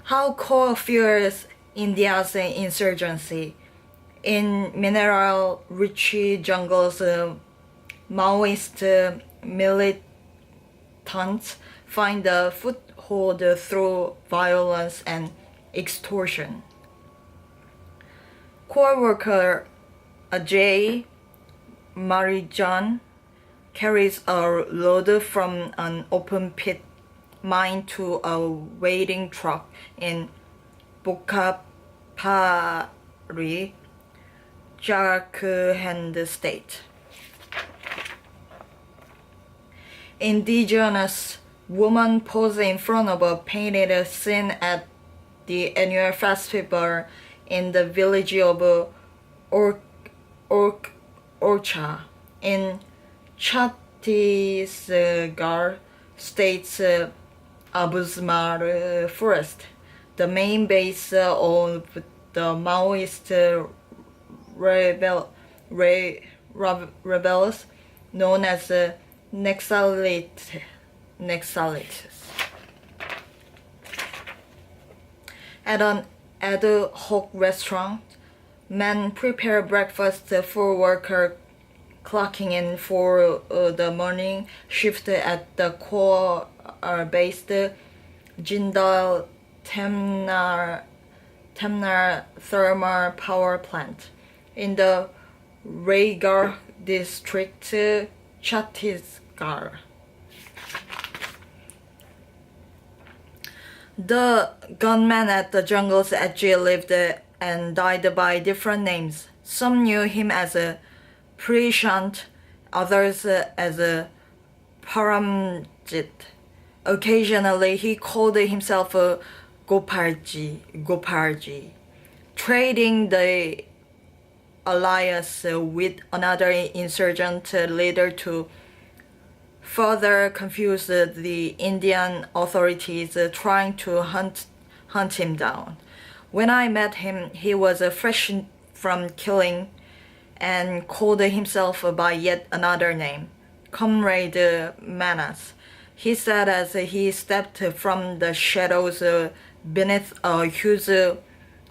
How coal fuels India's insurgency. In mineral-rich jungles, Maoist militants find a foothold through violence and extortion. Coal worker Ajay Marijan carries a load from an open pit mine to a waiting truck in Bokapari, Jharkhand state. Indigenous woman pose in front of a painted scene at the annual festival in the village of Orcha in Chhattisgarh state's Abusmar forest, the main base of the Maoist rebels known as Naxalites. At an ad hoc restaurant, men prepare breakfast for workers clocking in for the morning shift at the coal-based Jindal Temnar thermal power plant in the Raigarh district, Chhattisgarh. The gunmen at the jungle's edge lived and died by different names. Some knew him as a Prashant, others as a Paramjit. Occasionally, he called himself Gopalji, trading the alliance with another insurgent leader to further confuse the Indian authorities trying to hunt him down. When I met him, he was fresh from killing and called himself by yet another name, Comrade Manas. He said as he stepped from the shadows beneath a huge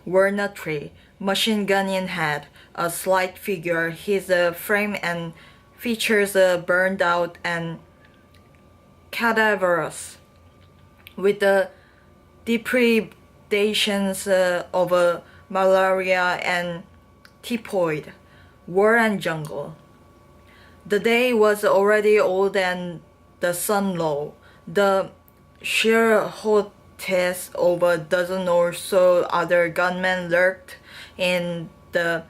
walnut tree, machine gun in hand, a slight figure, his frame and features burned out and cadaverous, with the depredations of malaria and typhoid, war and jungle. The day was already old and the sun low. The sheer hotness of a dozen or so other gunmen lurked in the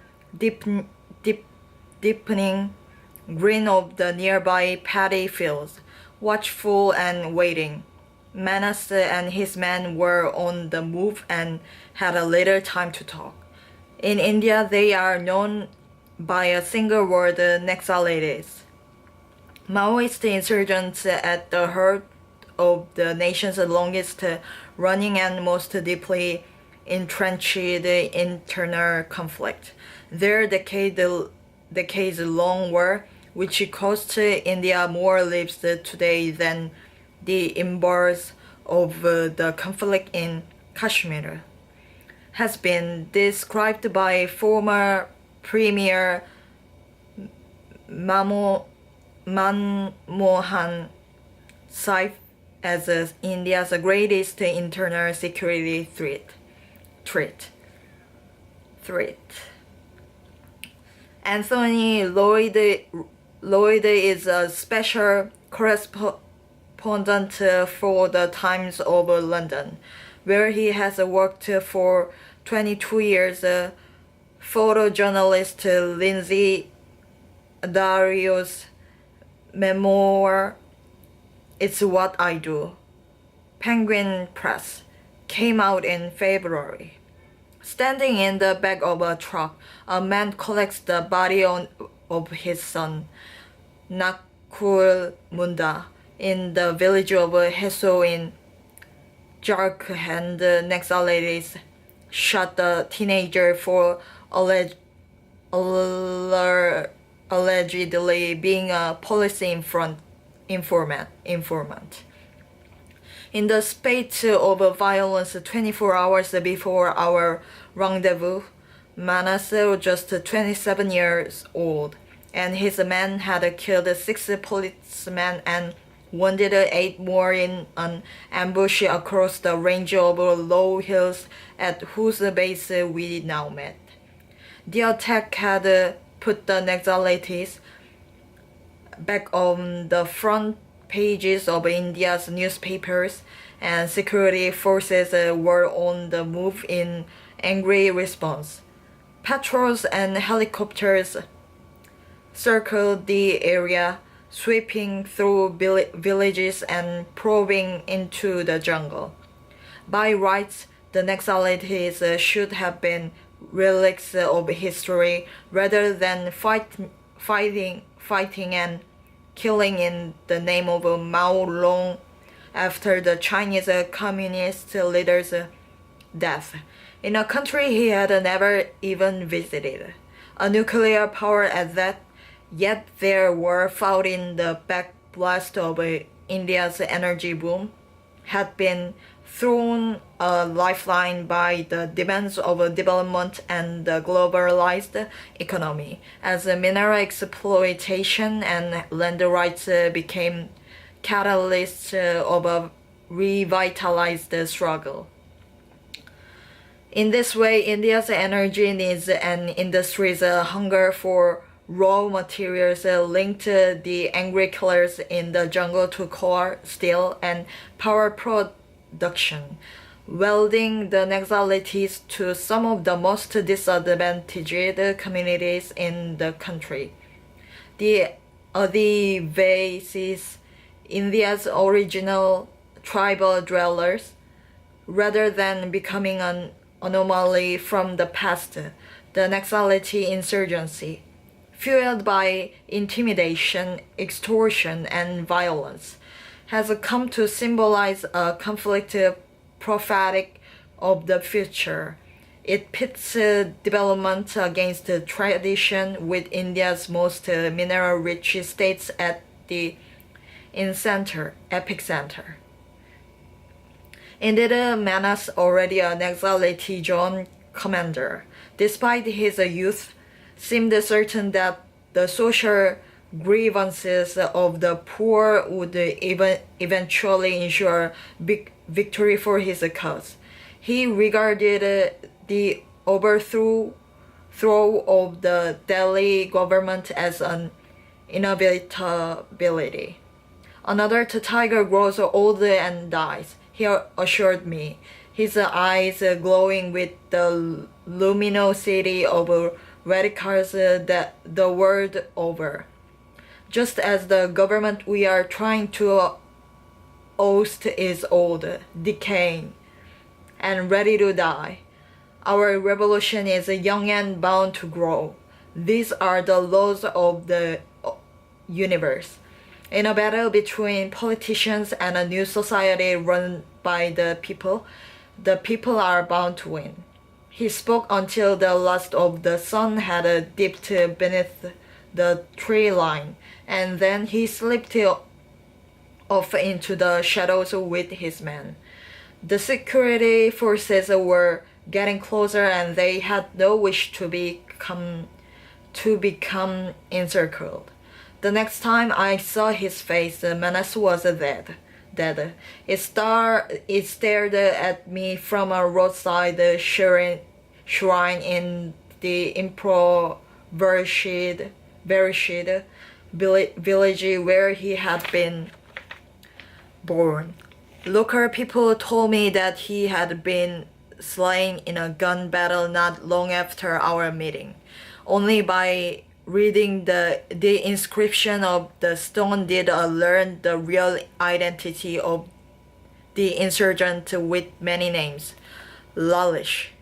deepening green of the nearby paddy fields, watchful and waiting. Manas and his men were on the move and had a little time to talk. In India, they are known by a single word, Naxalites. Maoist insurgents at the heart of the nation's longest running and most deeply entrenched internal conflict. Their decades-long war, which cost India more lives today than the embers of the conflict in Kashmir, has been described by former Premier Manmohan Singh as India's greatest internal security threat. Anthony Lloyd is a special correspondent for the Times of London, where he has worked for 22 years. Photojournalist Lindsay Dario's memoir, It's What I Do, Penguin Press, came out in February. Standing in the back of a truck, a man collects the body of his son, Nakul Munda, in the village of Heso in Jharkhand. Naxalites shot the teenager for allegedly being a police informant. In the spate of violence 24 hours before our rendezvous, Manas was just 27 years old, and his men had killed 6 policemen and wounded 8 more in an ambush across the range of low hills at whose base we now met. The attack had put the Naxalites back on the front pages of India's newspapers, and security forces were on the move in angry response. Patrols and helicopters circled the area, sweeping through villages and probing into the jungle. By rights, the Naxalites should have been relics of history rather than fighting and killing in the name of Mao long after the Chinese communist leader's death, in a country he had never even visited. A nuclear power at that, yet there were fought in the backblast of India's energy boom, had been thrown a lifeline by the demands of development and the globalized economy, as mineral exploitation and land rights became catalysts of a revitalized struggle. In this way, India's energy needs and industry's hunger for raw materials linked the angry killers in the jungle to coal, steel, and power production, welding the Naxalites to some of the most disadvantaged communities in the country. The Adivasis, India's original tribal dwellers, rather than becoming an anomaly from the past, the Naxalite insurgency, fueled by intimidation, extortion, and violence, has come to symbolize a conflict prophetic of the future. It pits development against tradition, with India's most mineral-rich states at the epicenter. Indeed, Manas, already a Naxalite John commander, despite his youth, seemed certain that the social grievances of the poor would eventually ensure victory for his cause. He regarded the overthrow of the Delhi government as an inevitability. Another tiger grows old and dies, he assured me, his eyes glowing with the luminosity of radicals the world over. Just as the government we are trying to oust is old, decaying, and ready to die, our revolution is young and bound to grow. These are the laws of the universe. In a battle between politicians and a new society run by the people are bound to win. He spoke until the last of the sun had dipped beneath the tree line, and then he slipped off into the shadows with his men. The security forces were getting closer, and they had no wish to become encircled. The next time I saw his face, Manas was dead. It stared at me from a roadside shrine in the impoverished village where he had been born. Local people told me that he had been slain in a gun battle not long after our meeting. Only by reading the inscription of the stone did I learn the real identity of the insurgent with many names. Lalish.